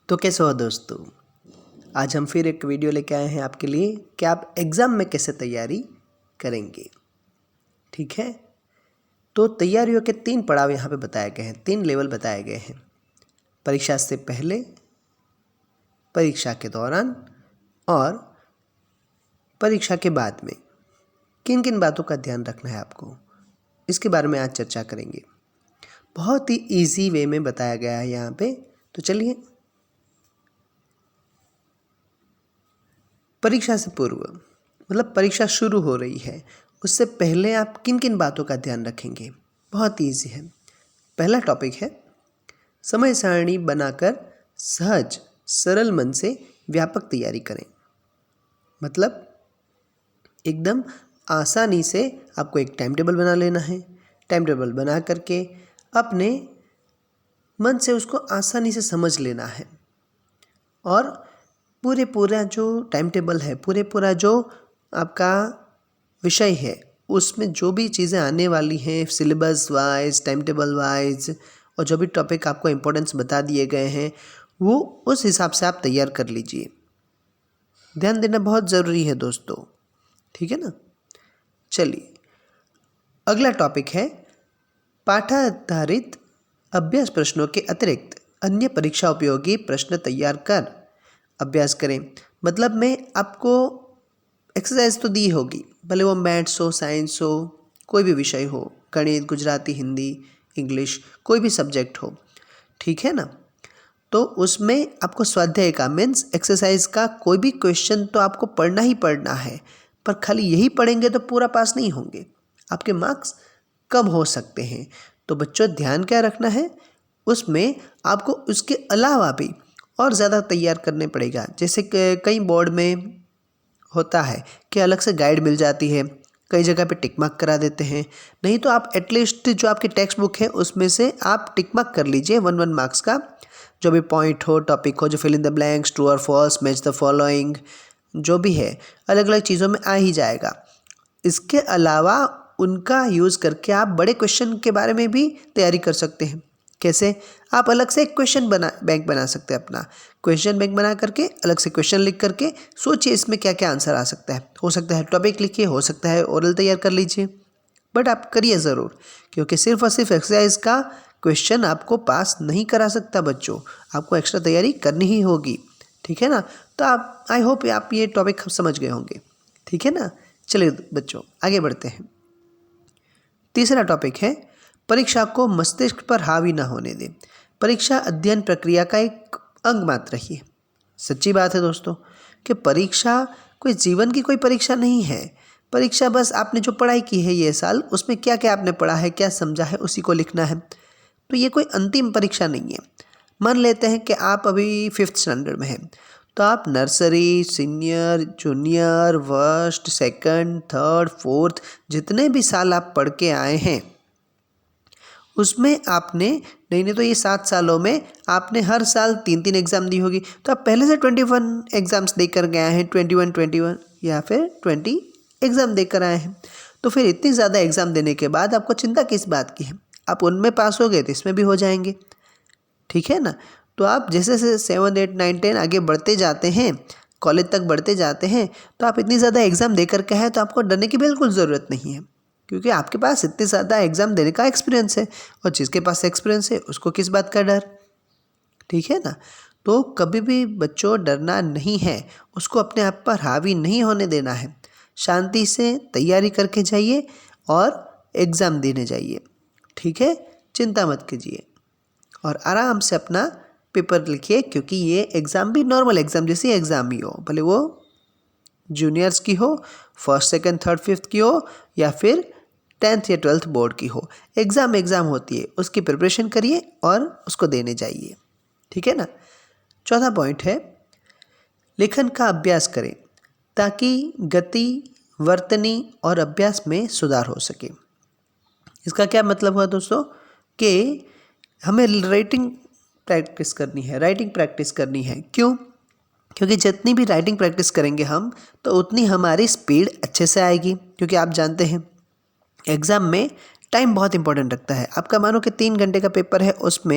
तो कैसे हो दोस्तों। आज हम फिर एक वीडियो लेके आए हैं आपके लिए कि आप एग्ज़ाम में कैसे तैयारी करेंगे। ठीक है, तो तैयारियों के 3 पड़ाव यहाँ पे बताए गए हैं, 3 लेवल बताए गए हैं। परीक्षा से पहले, परीक्षा के दौरान और परीक्षा के बाद में किन किन बातों का ध्यान रखना है आपको, इसके बारे में आज चर्चा करेंगे। बहुत ही ईजी वे में बताया गया है यहाँ पे। तो चलिए, परीक्षा से पूर्व मतलब परीक्षा शुरू हो रही है, उससे पहले आप किन किन बातों का ध्यान रखेंगे। बहुत ईजी है। पहला टॉपिक है समय सारणी बनाकर सहज सरल मन से व्यापक तैयारी करें। मतलब एकदम आसानी से आपको एक टाइम टेबल बना लेना है। टाइम टेबल बना करके अपने मन से उसको आसानी से समझ लेना है और पूरा जो टाइम टेबल है, पूरा जो आपका विषय है, उसमें जो भी चीज़ें आने वाली हैं syllabus wise, time table wise, और जो भी टॉपिक आपको इम्पोर्टेंस बता दिए गए हैं, वो उस हिसाब से आप तैयार कर लीजिए। ध्यान देना बहुत ज़रूरी है दोस्तों, ठीक है ना। चलिए, अगला टॉपिक है पाठाधारित अभ्यास प्रश्नों के अतिरिक्त अन्य परीक्षा उपयोगी प्रश्न तैयार कर अभ्यास करें। मतलब में आपको एक्सरसाइज तो दी होगी, भले वो मैथ्स हो, साइंस हो, कोई भी विषय हो, गणित, गुजराती, हिंदी, इंग्लिश, कोई भी सब्जेक्ट हो, ठीक है ना। तो उसमें आपको स्वाध्याय का मीन्स एक्सरसाइज का कोई भी क्वेश्चन तो आपको पढ़ना ही पढ़ना है, पर खाली यही पढ़ेंगे तो पूरा पास नहीं होंगे, आपके मार्क्स कम हो सकते हैं। तो बच्चों, ध्यान क्या रखना है, उसमें आपको उसके अलावा भी और ज़्यादा तैयार करने पड़ेगा। जैसे कई बोर्ड में होता है कि अलग से गाइड मिल जाती है, कई जगह पे टिक मार्क करा देते हैं। नहीं तो आप एटलीस्ट जो आपकी टेक्स्ट बुक है उसमें से आप टिक मार्क कर लीजिए 1 मार्क्स का, जो भी पॉइंट हो, टॉपिक हो, जो fill in the blanks, true और फॉल्स, मैच द फॉलोइंग, जो भी है अलग अलग चीज़ों में आ ही जाएगा। इसके अलावा उनका यूज़ करके आप बड़े क्वेश्चन के बारे में भी तैयारी कर सकते हैं। कैसे? आप अलग से एक क्वेश्चन बैंक बना सकते हैं। अपना क्वेश्चन बैंक बना करके अलग से क्वेश्चन लिख करके सोचिए इसमें क्या क्या आंसर आ सकता है। हो सकता है टॉपिक लिखिए, हो सकता है ओरल तैयार कर लीजिए, बट आप करिए ज़रूर, क्योंकि सिर्फ और सिर्फ एक्सरसाइज का क्वेश्चन आपको पास नहीं करा सकता बच्चों, आपको एक्स्ट्रा तैयारी करनी ही होगी, ठीक है ना। तो आप, आई होप आप ये टॉपिक समझ गए होंगे, ठीक है ना। चलिए बच्चों, आगे बढ़ते हैं। तीसरा टॉपिक है परीक्षा को मस्तिष्क पर हावी ना होने दें। परीक्षा अध्ययन प्रक्रिया का एक अंग मात्र ही है। सच्ची बात है दोस्तों कि परीक्षा कोई जीवन की कोई परीक्षा नहीं है। परीक्षा बस आपने जो पढ़ाई की है ये साल, उसमें क्या क्या आपने पढ़ा है, क्या समझा है, उसी को लिखना है। तो ये कोई अंतिम परीक्षा नहीं है। मान लेते हैं कि आप अभी 5th स्टैंडर्ड में हैं, तो आप nursery, senior, junior, first, second, third, fourth, जितने भी साल आप पढ़ के आए हैं उसमें आपने, नहीं तो ये 7 सालों में आपने हर साल 3 एग्ज़ाम दी होगी। तो आप पहले से 21 एग्ज़ाम्स देकर गए हैं, 21 या फिर 20 एग्ज़ाम देकर आए हैं। तो फिर इतनी ज़्यादा एग्ज़ाम देने के बाद आपको चिंता किस बात की है? आप उनमें पास हो गए तो इसमें भी हो जाएंगे, ठीक है ना। तो आप जैसे जैसे 7, 8, 9, 10 आगे बढ़ते जाते हैं, कॉलेज तक बढ़ते जाते हैं, तो आप इतनी ज़्यादा एग्ज़ाम देकर के हैं तो आपको डरने की बिल्कुल ज़रूरत नहीं है, क्योंकि आपके पास इतनी ज़्यादा एग्ज़ाम देने का एक्सपीरियंस है। और जिसके पास एक्सपीरियंस है उसको किस बात का डर, ठीक है ना। तो कभी भी बच्चों डरना नहीं है, उसको अपने आप पर हावी नहीं होने देना है। शांति से तैयारी करके जाइए और एग्ज़ाम देने जाइए, ठीक है। चिंता मत कीजिए और आराम से अपना पेपर लिखिए, क्योंकि ये एग्ज़ाम भी नॉर्मल एग्ज़ाम जैसी एग्ज़ाम ही हो, भले वो जूनियर्स की हो, फर्स्ट, सेकंड, थर्ड, फिफ्थ की हो, या फिर 10th या 12th बोर्ड की हो। एग्ज़ाम होती है, उसकी प्रिपरेशन करिए और उसको देने जाइए, ठीक है ना। चौथा पॉइंट है लेखन का अभ्यास करें ताकि गति, वर्तनी और अभ्यास में सुधार हो सके। इसका क्या मतलब हुआ दोस्तों कि हमें राइटिंग प्रैक्टिस करनी है। क्यों? क्योंकि जितनी भी राइटिंग प्रैक्टिस करेंगे हम, तो उतनी हमारी स्पीड अच्छे से आएगी। क्योंकि आप जानते हैं एग्ज़ाम में टाइम बहुत इंपॉर्टेंट रखता है। आपका मानो कि 3 घंटे का पेपर है, उसमें